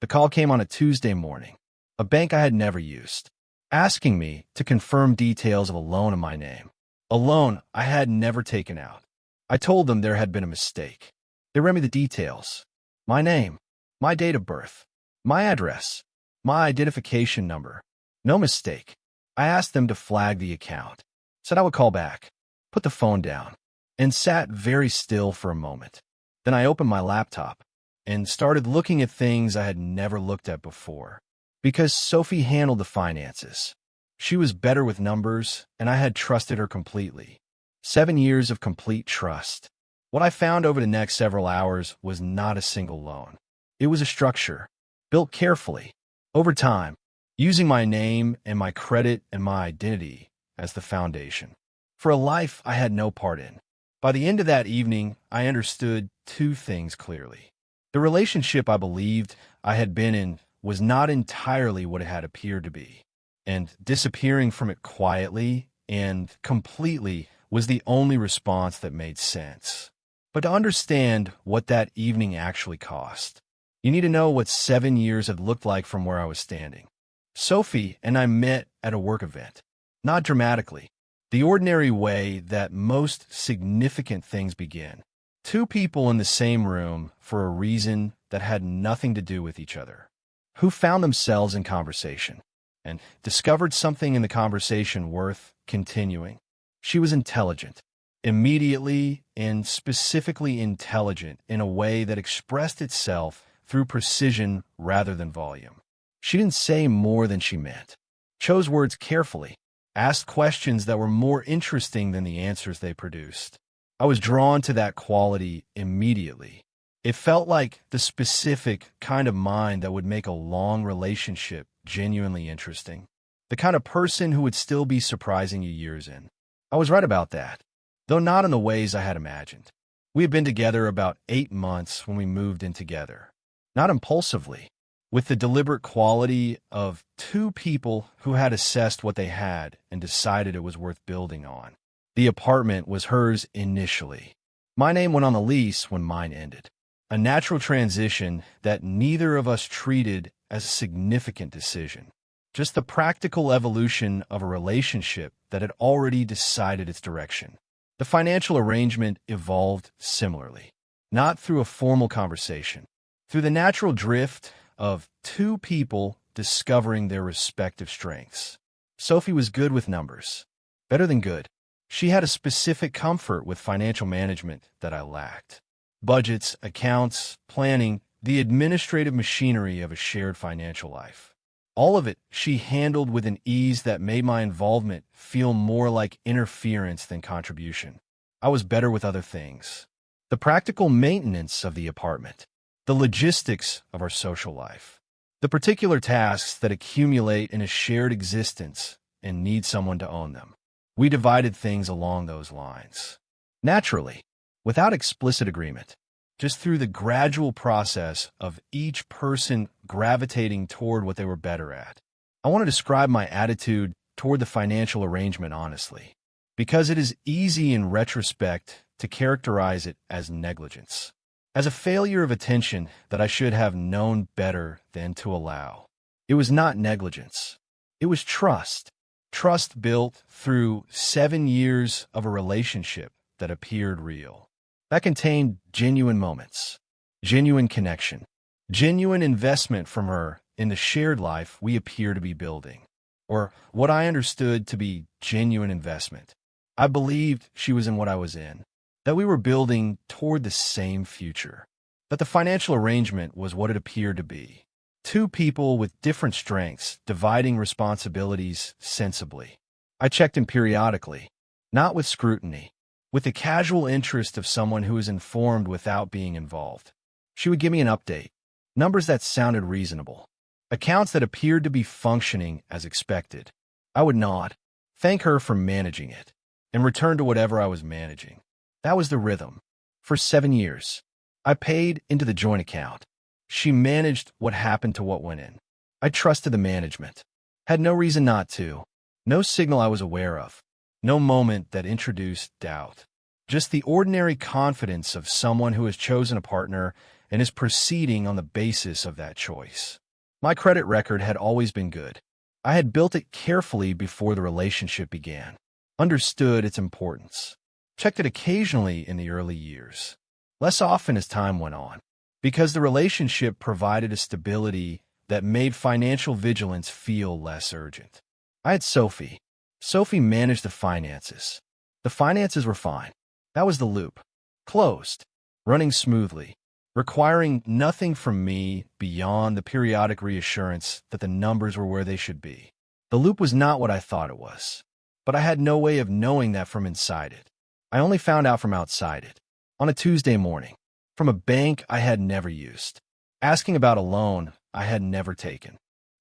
The call came on a Tuesday morning, a bank I had never used, asking me to confirm details of a loan in my name, a loan I had never taken out. I told them there had been a mistake. They read me the details: my name, my date of birth, my address, my identification number. No mistake. I asked them to flag the account, said I would call back, put the phone down, and sat very still for a moment. Then I opened my laptop and started looking at things I had never looked at before. Because Sophie handled the finances. She was better with numbers, and I had trusted her completely. 7 years of complete trust. What I found over the next several hours was not a single loan. It was a structure, built carefully, over time, using my name and my credit and my identity as the foundation, for a life I had no part in. By the end of that evening, I understood two things clearly. The relationship I believed I had been in was not entirely what it had appeared to be, and disappearing from it quietly and completely was the only response that made sense. But to understand what that evening actually cost, you need to know what 7 years had looked like from where I was standing. Sophie and I met at a work event, not dramatically, the ordinary way that most significant things begin. Two people in the same room for a reason that had nothing to do with each other, who found themselves in conversation and discovered something in the conversation worth continuing. She was intelligent, immediately and specifically intelligent in a way that expressed itself through precision rather than volume. She didn't say more than she meant, chose words carefully, asked questions that were more interesting than the answers they produced. I was drawn to that quality immediately. It felt like the specific kind of mind that would make a long relationship genuinely interesting, the kind of person who would still be surprising you years in. I was right about that, though not in the ways I had imagined. We had been together about 8 months when we moved in together, not impulsively, with the deliberate quality of two people who had assessed what they had and decided it was worth building on. The apartment was hers initially. My name went on the lease when mine ended. A natural transition that neither of us treated as a significant decision. Just the practical evolution of a relationship that had already decided its direction. The financial arrangement evolved similarly, not through a formal conversation, through the natural drift of two people discovering their respective strengths. Sophie was good with numbers, better than good. She had a specific comfort with financial management that I lacked. Budgets, accounts, planning, the administrative machinery of a shared financial life. All of it she handled with an ease that made my involvement feel more like interference than contribution. I was better with other things. The practical maintenance of the apartment, the logistics of our social life, the particular tasks that accumulate in a shared existence and need someone to own them. We divided things along those lines. Naturally, without explicit agreement, just through the gradual process of each person gravitating toward what they were better at. I want to describe my attitude toward the financial arrangement honestly, because it is easy in retrospect to characterize it as negligence, as a failure of attention that I should have known better than to allow. It was not negligence. It was trust. Trust built through 7 years of a relationship that appeared real, that contained genuine moments, genuine connection, genuine investment from her in the shared life we appear to be building, or what I understood to be genuine investment. I believed she was in what I was in, that we were building toward the same future, that the financial arrangement was what it appeared to be. Two people with different strengths dividing responsibilities sensibly. I checked in periodically, not with scrutiny, with the casual interest of someone who is informed without being involved. She would give me an update, numbers that sounded reasonable, accounts that appeared to be functioning as expected. I would nod, thank her for managing it, and return to whatever I was managing. That was the rhythm. For 7 years, I paid into the joint account. She managed what happened to what went in. I trusted the management. Had no reason not to. No signal I was aware of. No moment that introduced doubt. Just the ordinary confidence of someone who has chosen a partner and is proceeding on the basis of that choice. My credit record had always been good. I had built it carefully before the relationship began, understood its importance, checked it occasionally in the early years, less often as time went on, because the relationship provided a stability that made financial vigilance feel less urgent. I had Sophie. Sophie managed the finances. The finances were fine. That was the loop. Closed, running smoothly, requiring nothing from me beyond the periodic reassurance that the numbers were where they should be. The loop was not what I thought it was, but I had no way of knowing that from inside it. I only found out from outside it, on a Tuesday morning, from a bank I had never used, asking about a loan I had never taken.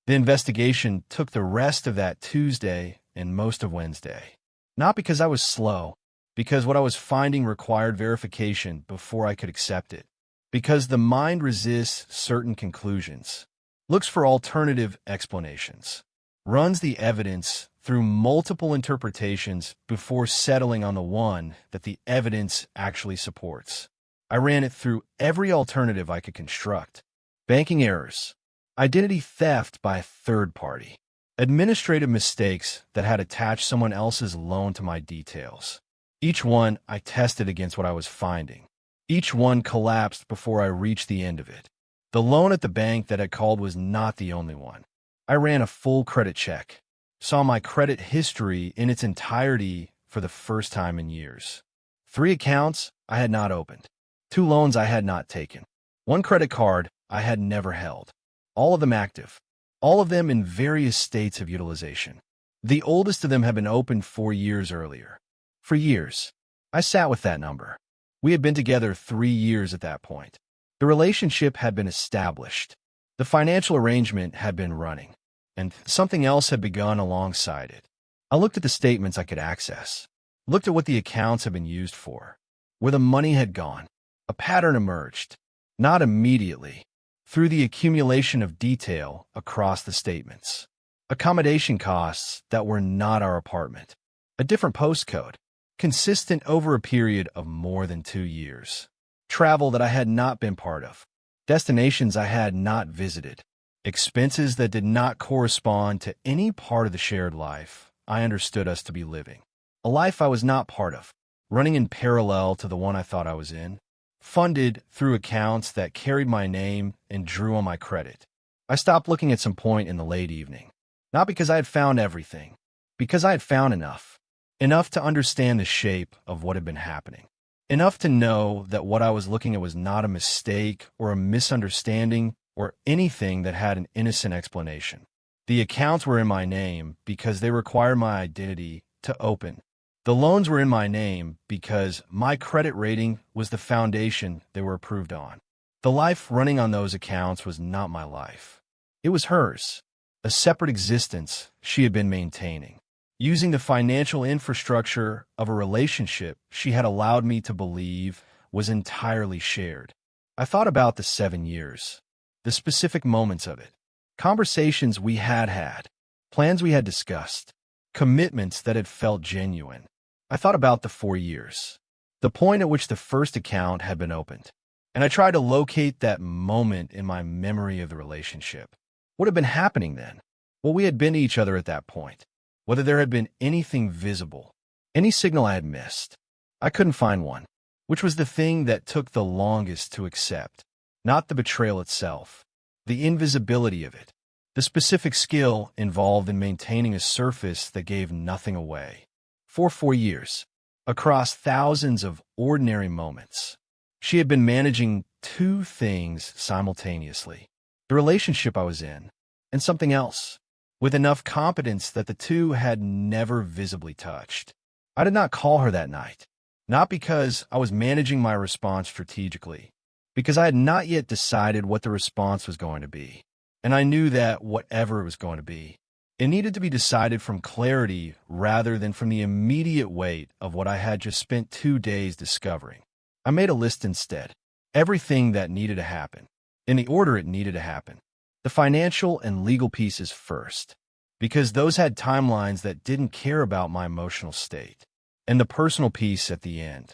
The investigation took the rest of that Tuesday and most of Wednesday. Not because I was slow, because what I was finding required verification before I could accept it. Because the mind resists certain conclusions, looks for alternative explanations, runs the evidence through multiple interpretations before settling on the one that the evidence actually supports. I ran it through every alternative I could construct. Banking errors, identity theft by a third party, administrative mistakes that had attached someone else's loan to my details. Each one I tested against what I was finding. Each one collapsed before I reached the end of it. The loan at the bank that had called was not the only one. I ran a full credit check, saw my credit history in its entirety for the first time in years. 3 accounts I had not opened. 2 loans I had not taken. 1 credit card I had never held. All of them active. All of them in various states of utilization. The oldest of them had been opened 4 years earlier. For years, I sat with that number. We had been together 3 years at that point. The relationship had been established. The financial arrangement had been running, and something else had begun alongside it. I looked at the statements I could access, looked at what the accounts had been used for, where the money had gone. A pattern emerged, not immediately, through the accumulation of detail across the statements. Accommodation costs that were not our apartment, a different postcode, consistent over a period of more than 2 years. Travel that I had not been part of. Destinations I had not visited. Expenses that did not correspond to any part of the shared life I understood us to be living. A life I was not part of, running in parallel to the one I thought I was in. Funded through accounts that carried my name and drew on my credit. I stopped looking at some point in the late evening. Not because I had found everything, because I had found enough. Enough to understand the shape of what had been happening. Enough to know that what I was looking at was not a mistake or a misunderstanding or anything that had an innocent explanation. The accounts were in my name because they required my identity to open. The loans were in my name because my credit rating was the foundation they were approved on. The life running on those accounts was not my life. It was hers, a separate existence she had been maintaining, using the financial infrastructure of a relationship she had allowed me to believe was entirely shared. I thought about the 7 years, the specific moments of it, conversations we had had, plans we had discussed, commitments that had felt genuine. I thought about the 4 years, the point at which the first account had been opened, and I tried to locate that moment in my memory of the relationship. What had been happening then? What we had been to each other at that point, whether there had been anything visible, any signal I had missed. I couldn't find one, which was the thing that took the longest to accept. Not the betrayal itself, the invisibility of it, the specific skill involved in maintaining a surface that gave nothing away. For 4 years, across thousands of ordinary moments, she had been managing 2 things simultaneously. The relationship I was in, and something else, with enough competence that the 2 had never visibly touched. I did not call her that night, not because I was managing my response strategically, because I had not yet decided what the response was going to be, and I knew that whatever it was going to be, it needed to be decided from clarity rather than from the immediate weight of what I had just spent 2 days discovering. I made a list instead. Everything that needed to happen, in the order it needed to happen. The financial and legal pieces first, because those had timelines that didn't care about my emotional state. And the personal piece at the end.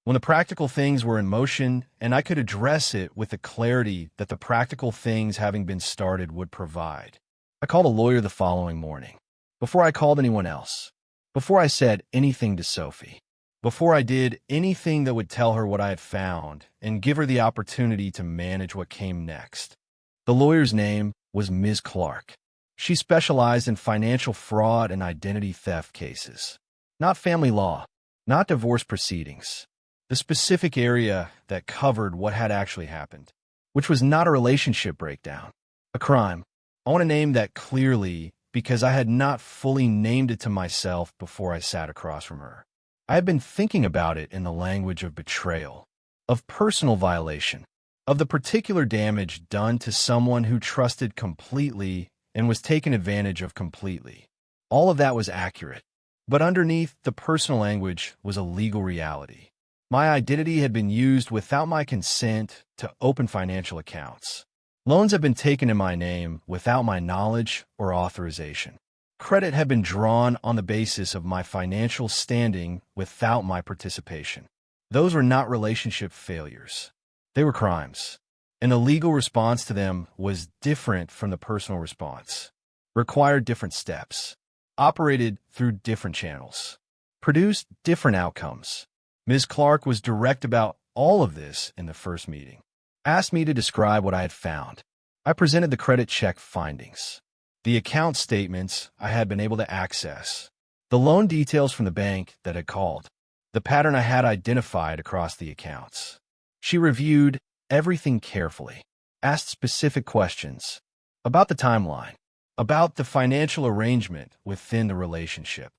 when the practical things were in motion, and I could address it with the clarity that the practical things having been started would provide. I called a lawyer the following morning, before I called anyone else, before I said anything to Sophie, before I did anything that would tell her what I had found and give her the opportunity to manage what came next. The lawyer's name was Ms. Clark. She specialized in financial fraud and identity theft cases, not family law, not divorce proceedings, the specific area that covered what had actually happened, which was not a relationship breakdown, a crime. I want to name that clearly because I had not fully named it to myself before I sat across from her. I had been thinking about it in the language of betrayal, of personal violation, of the particular damage done to someone who trusted completely and was taken advantage of completely. All of that was accurate, but underneath the personal language was a legal reality. My identity had been used without my consent to open financial accounts. Loans had been taken in my name without my knowledge or authorization. Credit had been drawn on the basis of my financial standing without my participation. Those were not relationship failures. They were crimes, and the legal response to them was different from the personal response, required different steps, operated through different channels, produced different outcomes. Ms. Clark was direct about all of this in the first meeting, asked me to describe what I had found. I presented the credit check findings, the account statements I had been able to access, the loan details from the bank that had called, the pattern I had identified across the accounts. She reviewed everything carefully, asked specific questions about the timeline, about the financial arrangement within the relationship,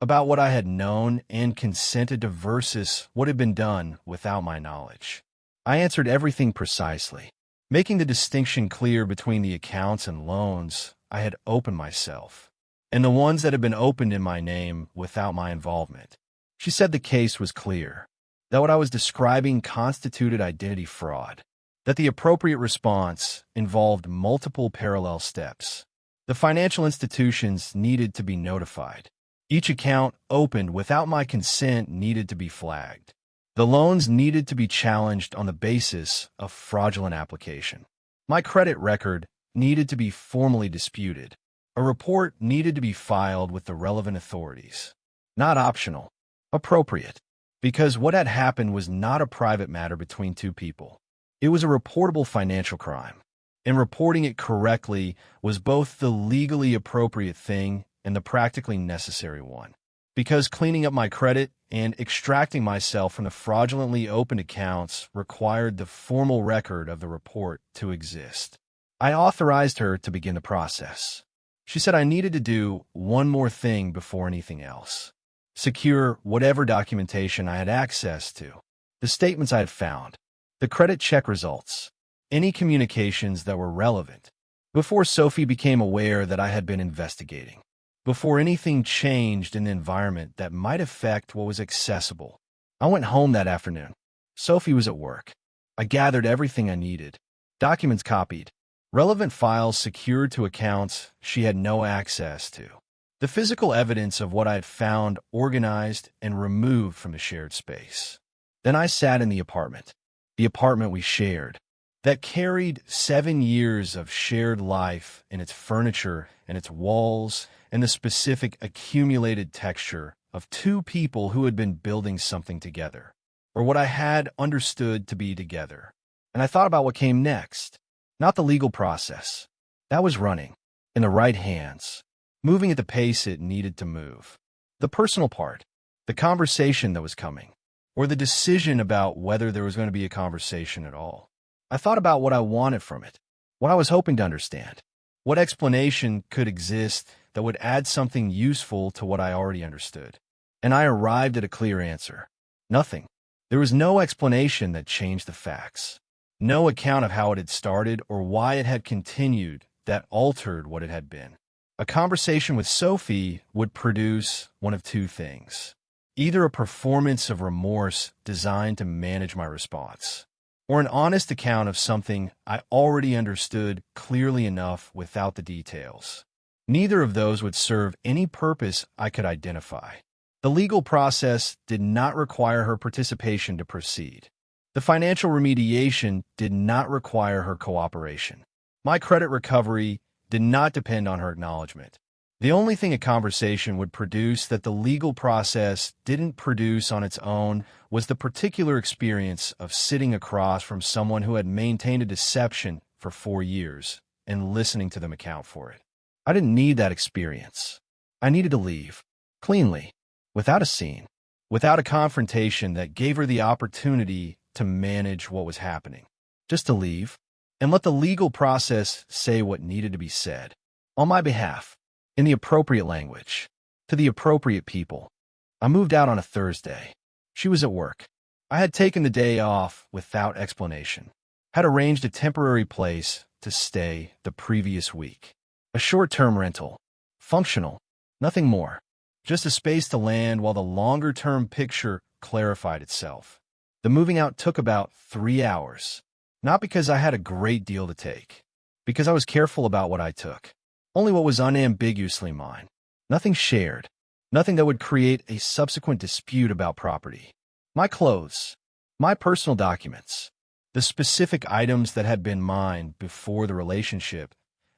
about what I had known and consented to versus what had been done without my knowledge. I answered everything precisely, making the distinction clear between the accounts and loans I had opened myself, and the ones that had been opened in my name without my involvement. She said the case was clear, that what I was describing constituted identity fraud, that the appropriate response involved multiple parallel steps. The financial institutions needed to be notified. Each account opened without my consent needed to be flagged. The loans needed to be challenged on the basis of fraudulent application. My credit record needed to be formally disputed. A report needed to be filed with the relevant authorities. Not optional, appropriate, because what had happened was not a private matter between two people. It was a reportable financial crime, and reporting it correctly was both the legally appropriate thing and the practically necessary one, because cleaning up my credit and extracting myself from the fraudulently opened accounts required the formal record of the report to exist. I authorized her to begin the process. She said I needed to do one more thing before anything else: secure whatever documentation I had access to, the statements I had found, the credit check results, any communications that were relevant, before Sophie became aware that I had been investigating, before anything changed in the environment that might affect what was accessible. I went home that afternoon. Sophie was at work. I gathered everything I needed, documents copied, relevant files secured to accounts she had no access to, the physical evidence of what I had found organized and removed from the shared space. Then I sat in the apartment we shared, that carried 7 years of shared life in its furniture and its walls and the specific accumulated texture of two people who had been building something together, or what I had understood to be together. And I thought about what came next, not the legal process. That was running, in the right hands, moving at the pace it needed to move. The personal part, the conversation that was coming, or the decision about whether there was going to be a conversation at all. I thought about what I wanted from it, what I was hoping to understand, what explanation could exist that would add something useful to what I already understood. And I arrived at a clear answer. Nothing. There was no explanation that changed the facts. No account of how it had started or why it had continued that altered what it had been. A conversation with Sophie would produce one of two things: either a performance of remorse designed to manage my response, or an honest account of something I already understood clearly enough without the details. Neither of those would serve any purpose I could identify. The legal process did not require her participation to proceed. The financial remediation did not require her cooperation. My credit recovery did not depend on her acknowledgement. The only thing a conversation would produce that the legal process didn't produce on its own was the particular experience of sitting across from someone who had maintained a deception for 4 years and listening to them account for it. I didn't need that experience. I needed to leave, cleanly, without a scene, without a confrontation that gave her the opportunity to manage what was happening. Just to leave, and let the legal process say what needed to be said, on my behalf, in the appropriate language, to the appropriate people. I moved out on a Thursday. She was at work. I had taken the day off without explanation, had arranged a temporary place to stay the previous week. A short-term rental, functional, nothing more, just a space to land while the longer-term picture clarified itself. The moving out took about 3 hours, not because I had a great deal to take, because I was careful about what I took. Only what was unambiguously mine. Nothing shared. Nothing that would create a subsequent dispute about property. My clothes. My personal documents. The specific items that had been mine before the relationship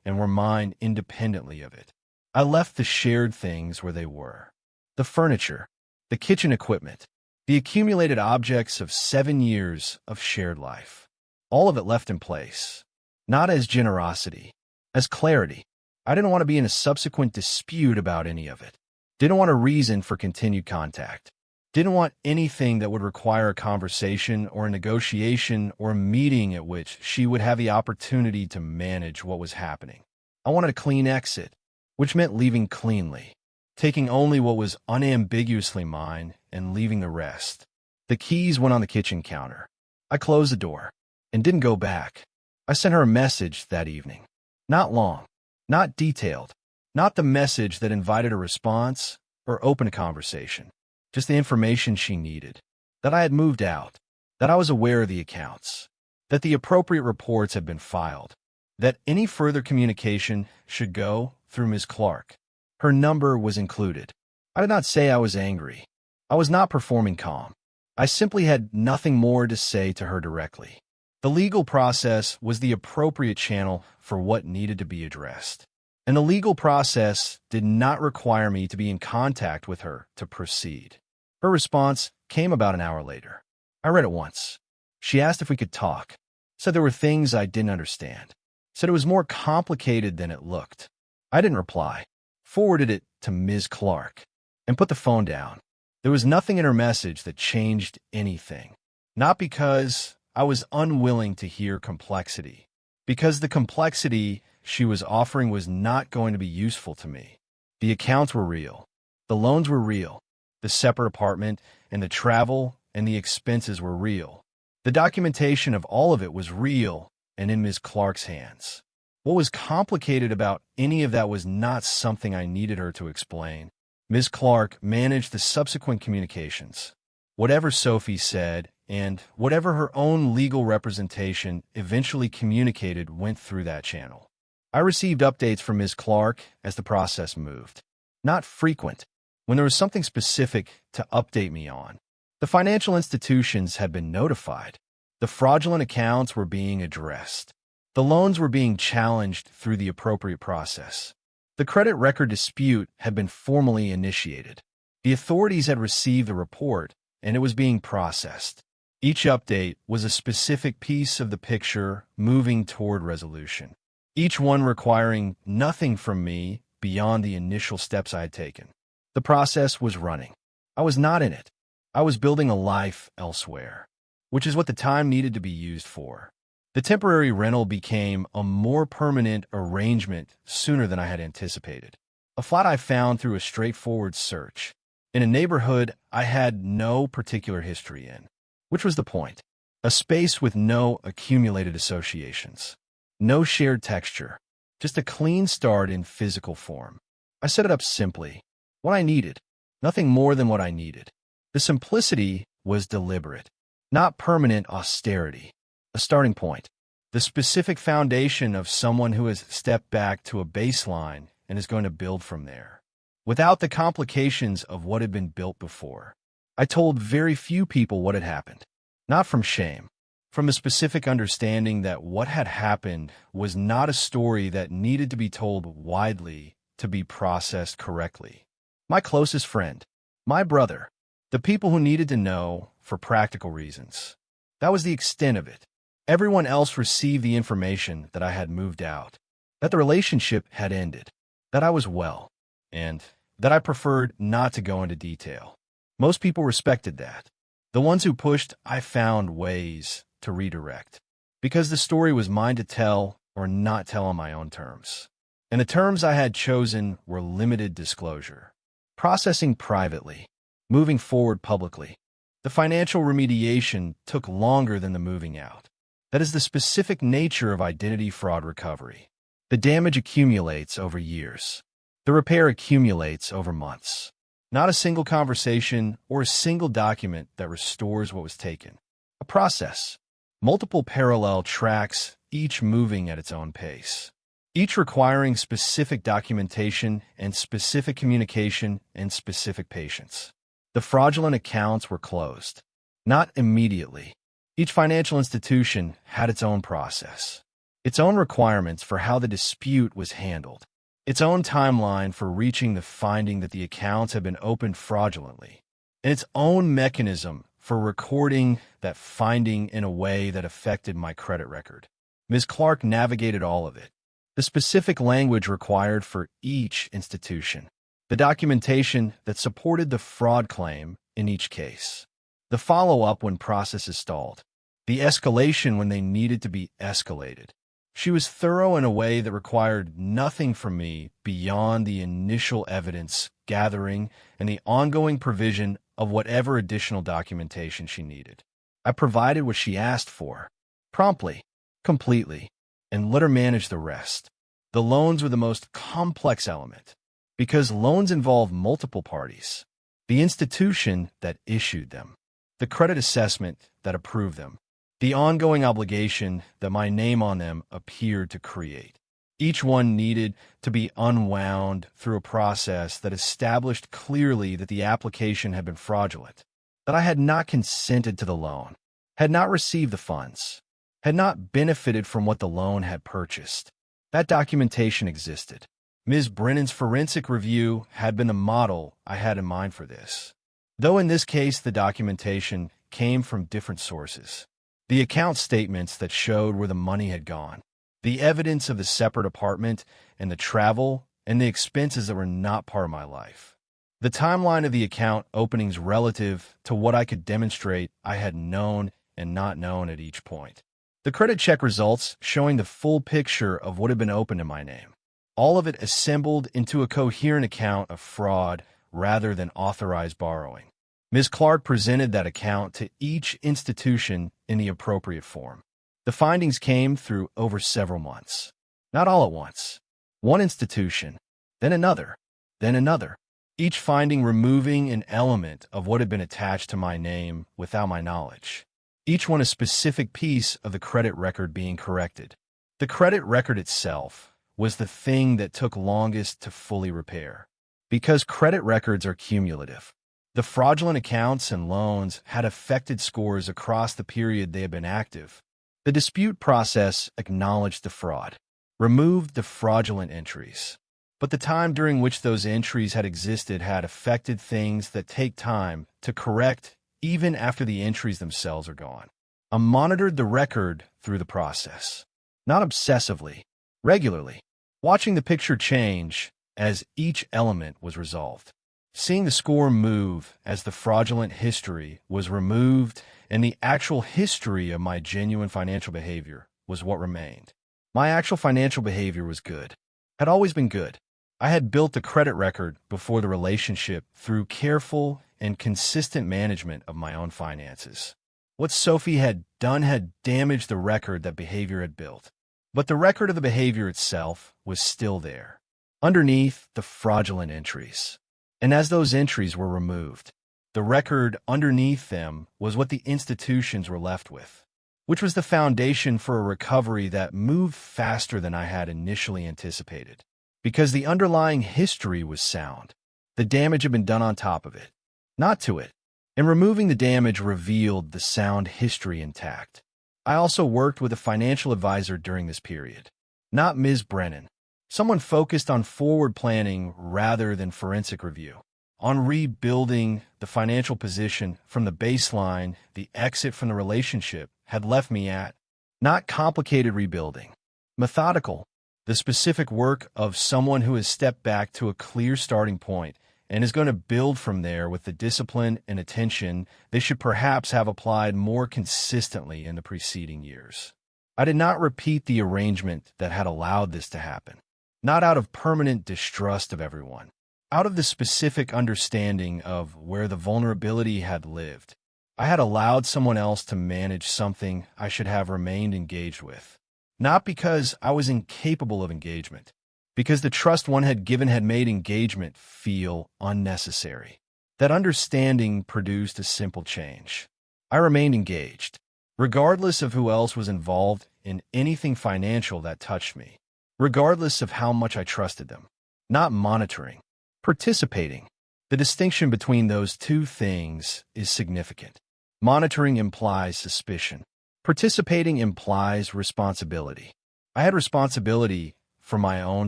and were mine independently of it. I left the shared things where they were. The furniture. The kitchen equipment. The accumulated objects of 7 years of shared life. All of it left in place. Not as generosity. As clarity. I didn't want to be in a subsequent dispute about any of it. Didn't want a reason for continued contact. Didn't want anything that would require a conversation or a negotiation or a meeting at which she would have the opportunity to manage what was happening. I wanted a clean exit, which meant leaving cleanly, taking only what was unambiguously mine and leaving the rest. The keys went on the kitchen counter. I closed the door and didn't go back. I sent her a message that evening. Not long. Not detailed, not the message that invited a response or opened a conversation, just the information she needed, that I had moved out, that I was aware of the accounts, that the appropriate reports had been filed, that any further communication should go through Ms. Clark. Her number was included. I did not say I was angry. I was not performing calm. I simply had nothing more to say to her directly. The legal process was the appropriate channel for what needed to be addressed. And the legal process did not require me to be in contact with her to proceed. Her response came about an hour later. I read it once. She asked if we could talk. Said there were things I didn't understand. Said it was more complicated than it looked. I didn't reply. Forwarded it to Ms. Clark and put the phone down. There was nothing in her message that changed anything. Not because I was unwilling to hear complexity, because the complexity she was offering was not going to be useful to me. The accounts were real. The loans were real. The separate apartment and the travel and the expenses were real. The documentation of all of it was real and in Ms. Clark's hands. What was complicated about any of that was not something I needed her to explain. Ms. Clark managed the subsequent communications. Whatever Sophie said, and whatever her own legal representation eventually communicated went through that channel. I received updates from Ms. Clark as the process moved. Not frequent, when there was something specific to update me on. The financial institutions had been notified. The fraudulent accounts were being addressed. The loans were being challenged through the appropriate process. The credit record dispute had been formally initiated. The authorities had received the report, and it was being processed. Each update was a specific piece of the picture moving toward resolution, each one requiring nothing from me beyond the initial steps I had taken. The process was running. I was not in it. I was building a life elsewhere, which is what the time needed to be used for. The temporary rental became a more permanent arrangement sooner than I had anticipated. A flat I found through a straightforward search, in a neighborhood I had no particular history in. Which was the point? A space with no accumulated associations. No shared texture. Just a clean start in physical form. I set it up simply. What I needed. Nothing more than what I needed. The simplicity was deliberate. Not permanent austerity. A starting point. The specific foundation of someone who has stepped back to a baseline and is going to build from there. without the complications of what had been built before. I told very few people what had happened, not from shame, from a specific understanding that what had happened was not a story that needed to be told widely to be processed correctly. My closest friend, my brother, the people who needed to know for practical reasons. That was the extent of it. Everyone else received the information that I had moved out, that the relationship had ended, that I was well, and that I preferred not to go into detail. Most people respected that. The ones who pushed, I found ways to redirect, because the story was mine to tell or not tell on my own terms. And the terms I had chosen were limited disclosure, processing privately, moving forward publicly. The financial remediation took longer than the moving out. That is the specific nature of identity fraud recovery. The damage accumulates over years. The repair accumulates over months. Not a single conversation or a single document that restores what was taken. A process. Multiple parallel tracks, each moving at its own pace. Each requiring specific documentation and specific communication and specific patience. The fraudulent accounts were closed. Not immediately. Each financial institution had its own process, its own requirements for how the dispute was handled, its own timeline for reaching the finding that the accounts had been opened fraudulently, and its own mechanism for recording that finding in a way that affected my credit record. Ms. Clark navigated all of it. The specific language required for each institution, the documentation that supported the fraud claim in each case, the follow-up when processes stalled, the escalation when they needed to be escalated. She was thorough in a way that required nothing from me beyond the initial evidence gathering and the ongoing provision of whatever additional documentation she needed. I provided what she asked for, promptly, completely, and let her manage the rest. The loans were the most complex element, because loans involve multiple parties. The institution that issued them, the credit assessment that approved them, the ongoing obligation that my name on them appeared to create. Each one needed to be unwound through a process that established clearly that the application had been fraudulent, that I had not consented to the loan, had not received the funds, had not benefited from what the loan had purchased. That documentation existed. Ms. Brennan's forensic review had been the model I had in mind for this, though in this case the documentation came from different sources. The account statements that showed where the money had gone, the evidence of the separate apartment and the travel and the expenses that were not part of my life. The timeline of the account openings relative to what I could demonstrate I had known and not known at each point. The credit check results showing the full picture of what had been opened in my name. All of it assembled into a coherent account of fraud rather than authorized borrowing. Ms. Clark presented that account to each institution in the appropriate form. The findings came through over several months, not all at once. One institution, then another, each finding removing an element of what had been attached to my name without my knowledge. Each one a specific piece of the credit record being corrected. The credit record itself was the thing that took longest to fully repair, because credit records are cumulative. The fraudulent accounts and loans had affected scores across the period they had been active. The dispute process acknowledged the fraud, removed the fraudulent entries. But the time during which those entries had existed had affected things that take time to correct even after the entries themselves are gone. I monitored the record through the process, not obsessively, regularly, watching the picture change as each element was resolved. Seeing the score move as the fraudulent history was removed and the actual history of my genuine financial behavior was what remained. My actual financial behavior was good, had always been good. I had built the credit record before the relationship through careful and consistent management of my own finances. What Sophie had done had damaged the record that behavior had built, but the record of the behavior itself was still there, underneath the fraudulent entries. And as those entries were removed, the record underneath them was what the institutions were left with, which was the foundation for a recovery that moved faster than I had initially anticipated, because the underlying history was sound. The damage had been done on top of it, not to it. And removing the damage revealed the sound history intact. I also worked with a financial advisor during this period. Not Ms. Brennan. Someone focused on forward planning rather than forensic review. On rebuilding the financial position from the baseline the exit from the relationship had left me at. Not complicated rebuilding. Methodical. The specific work of someone who has stepped back to a clear starting point and is going to build from there with the discipline and attention they should perhaps have applied more consistently in the preceding years. I did not repeat the arrangement that had allowed this to happen. Not out of permanent distrust of everyone. Out of the specific understanding of where the vulnerability had lived. I had allowed someone else to manage something I should have remained engaged with. Not because I was incapable of engagement, because the trust one had given had made engagement feel unnecessary. That understanding produced a simple change. I remained engaged, regardless of who else was involved in anything financial that touched me, regardless of how much I trusted them. Not monitoring. Participating. The distinction between those two things is significant. Monitoring implies suspicion. Participating implies responsibility. I had responsibility for my own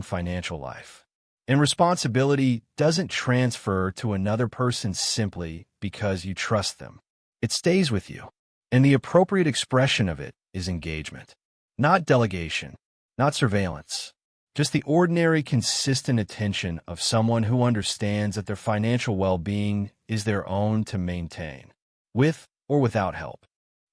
financial life. And responsibility doesn't transfer to another person simply because you trust them. It stays with you. And the appropriate expression of it is engagement. Not delegation, not surveillance. Just the ordinary, consistent attention of someone who understands that their financial well-being is their own to maintain, with or without help.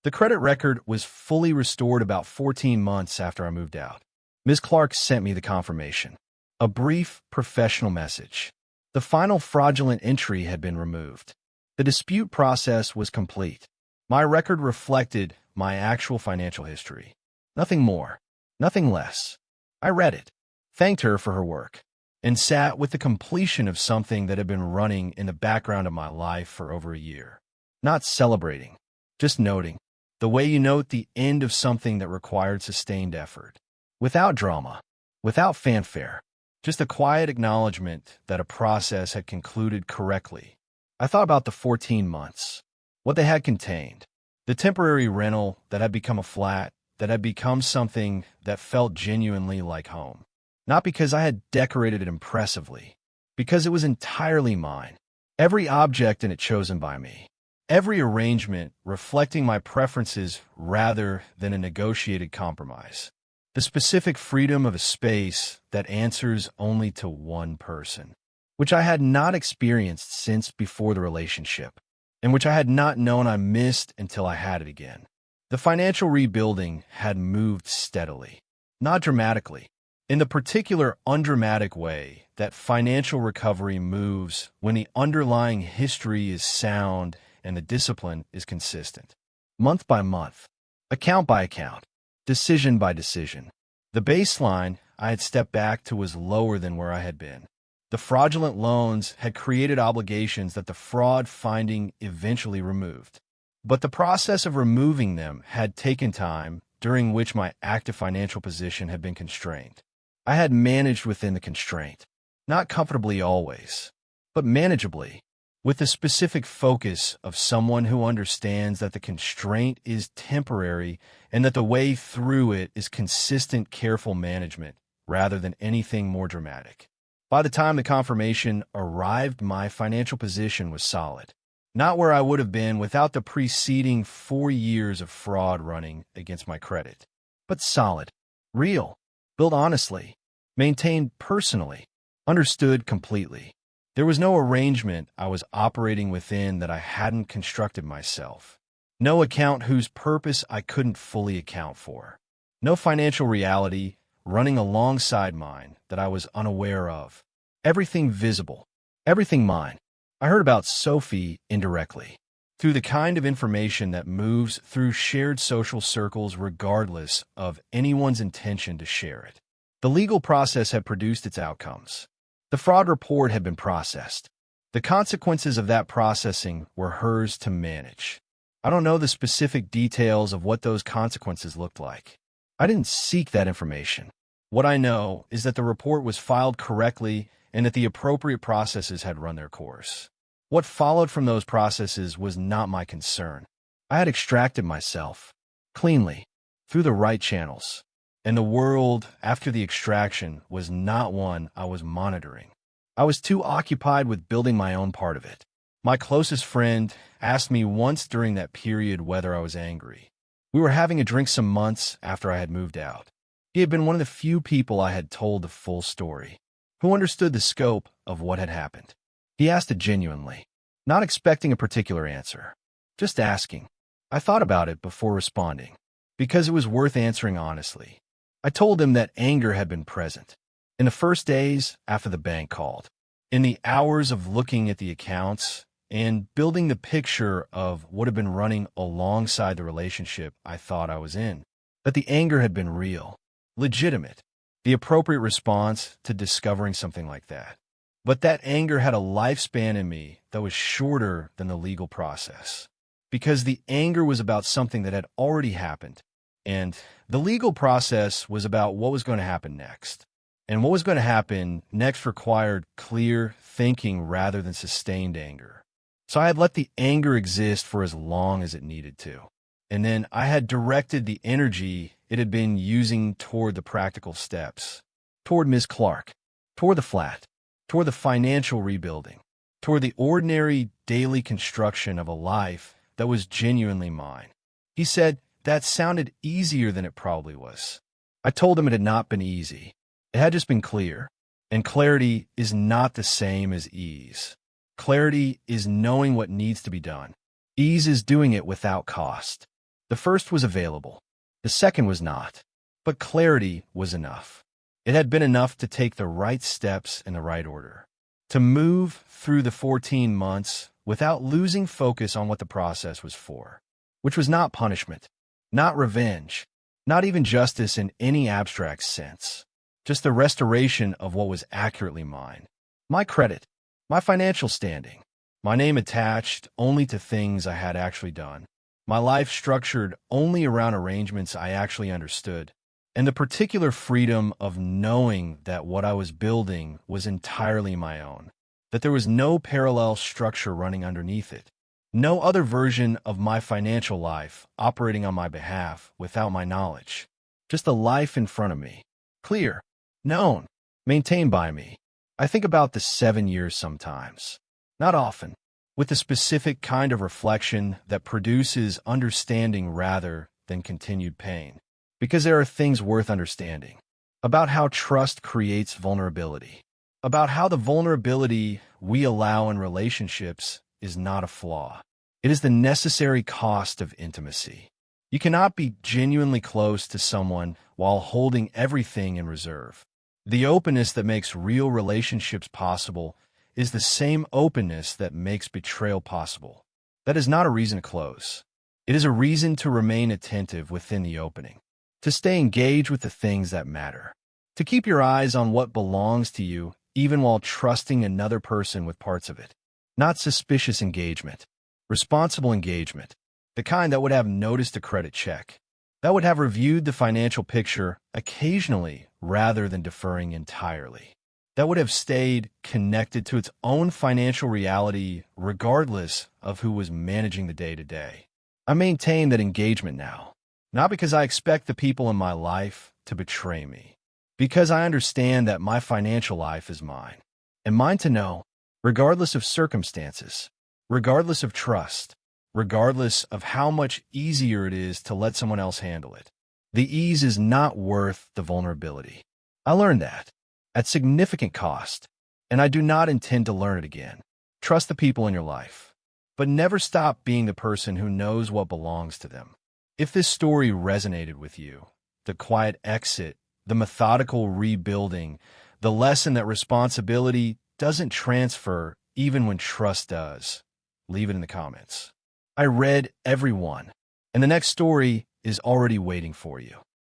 The credit record was fully restored about 14 months after I moved out. Ms. Clark sent me the confirmation. A brief, professional message. The final fraudulent entry had been removed. The dispute process was complete. My record reflected my actual financial history. Nothing more, nothing less. I read it, thanked her for her work, and sat with the completion of something that had been running in the background of my life for over a year. Not celebrating, just noting, the way you note the end of something that required sustained effort. Without drama, without fanfare, just a quiet acknowledgement that a process had concluded correctly. I thought about the 14 months, what they had contained, the temporary rental that had become a flat, that had become something that felt genuinely like home. Not because I had decorated it impressively, because it was entirely mine. Every object in it chosen by me. Every arrangement reflecting my preferences rather than a negotiated compromise. The specific freedom of a space that answers only to one person, which I had not experienced since before the relationship, and which I had not known I missed until I had it again. The financial rebuilding had moved steadily, not dramatically, in the particular undramatic way that financial recovery moves when the underlying history is sound and the discipline is consistent. Month by month, account by account, decision by decision. The baseline I had stepped back to was lower than where I had been. The fraudulent loans had created obligations that the fraud finding eventually removed. But the process of removing them had taken time, during which my active financial position had been constrained. I had managed within the constraint, not comfortably always, but manageably, with the specific focus of someone who understands that the constraint is temporary and that the way through it is consistent, careful management rather than anything more dramatic. By the time the confirmation arrived, my financial position was solid. Not where I would have been without the preceding 4 years of fraud running against my credit, but solid, real, built honestly, maintained personally, understood completely. There was no arrangement I was operating within that I hadn't constructed myself. No account whose purpose I couldn't fully account for. No financial reality running alongside mine that I was unaware of. Everything visible, everything mine. I heard about Sophie indirectly, through the kind of information that moves through shared social circles regardless of anyone's intention to share it. The legal process had produced its outcomes. The fraud report had been processed. The consequences of that processing were hers to manage. I don't know the specific details of what those consequences looked like. I didn't seek that information. What I know is that the report was filed correctly and that the appropriate processes had run their course. What followed from those processes was not my concern. I had extracted myself cleanly through the right channels, and the world after the extraction was not one I was monitoring. I was too occupied with building my own part of it. My closest friend asked me once during that period whether I was angry. We were having a drink some months after I had moved out. He had been one of the few people I had told the full story, who understood the scope of what had happened. He asked it genuinely, not expecting a particular answer, just asking. I thought about it before responding, because it was worth answering honestly. I told him that anger had been present in the first days after the bank called, in the hours of looking at the accounts and building the picture of what had been running alongside the relationship I thought I was in, that the anger had been real, legitimate, the appropriate response to discovering something like that. But that anger had a lifespan in me that was shorter than the legal process, because the anger was about something that had already happened, and the legal process was about what was going to happen next. And what was going to happen next required clear thinking rather than sustained anger. So I had let the anger exist for as long as it needed to. And then I had directed the energy it had been using toward the practical steps, toward Ms. Clark, toward the flat, toward the financial rebuilding, toward the ordinary daily construction of a life that was genuinely mine. He said that sounded easier than it probably was. I told him it had not been easy. It had just been clear. And clarity is not the same as ease. Clarity is knowing what needs to be done. Ease is doing it without cost. The first was available. The second was not. But clarity was enough. It had been enough to take the right steps in the right order, to move through the 14 months without losing focus on what the process was for, which was not punishment, not revenge, not even justice in any abstract sense, just the restoration of what was accurately mine. My credit, my financial standing, my name attached only to things I had actually done, my life structured only around arrangements I actually understood, and the particular freedom of knowing that what I was building was entirely my own, that there was no parallel structure running underneath it, no other version of my financial life operating on my behalf without my knowledge, just the life in front of me, clear, known, maintained by me. I think about the 7 years sometimes, not often, with the specific kind of reflection that produces understanding rather than continued pain. Because there are things worth understanding about how trust creates vulnerability, about how the vulnerability we allow in relationships is not a flaw. It is the necessary cost of intimacy. You cannot be genuinely close to someone while holding everything in reserve. The openness that makes real relationships possible is the same openness that makes betrayal possible. That is not a reason to close. It is a reason to remain attentive within the opening, to stay engaged with the things that matter, to keep your eyes on what belongs to you even while trusting another person with parts of it. Not suspicious engagement, responsible engagement, the kind that would have noticed a credit check, that would have reviewed the financial picture occasionally rather than deferring entirely, that would have stayed connected to its own financial reality regardless of who was managing the day-to-day. I maintain that engagement now, not because I expect the people in my life to betray me, because I understand that my financial life is mine, and mine to know, regardless of circumstances, regardless of trust, regardless of how much easier it is to let someone else handle it. The ease is not worth the vulnerability. I learned that at significant cost, and I do not intend to learn it again. Trust the people in your life, but never stop being the person who knows what belongs to them. If this story resonated with you, the quiet exit, the methodical rebuilding, the lesson that responsibility doesn't transfer even when trust does, leave it in the comments. I read every one, and the next story is already waiting for you.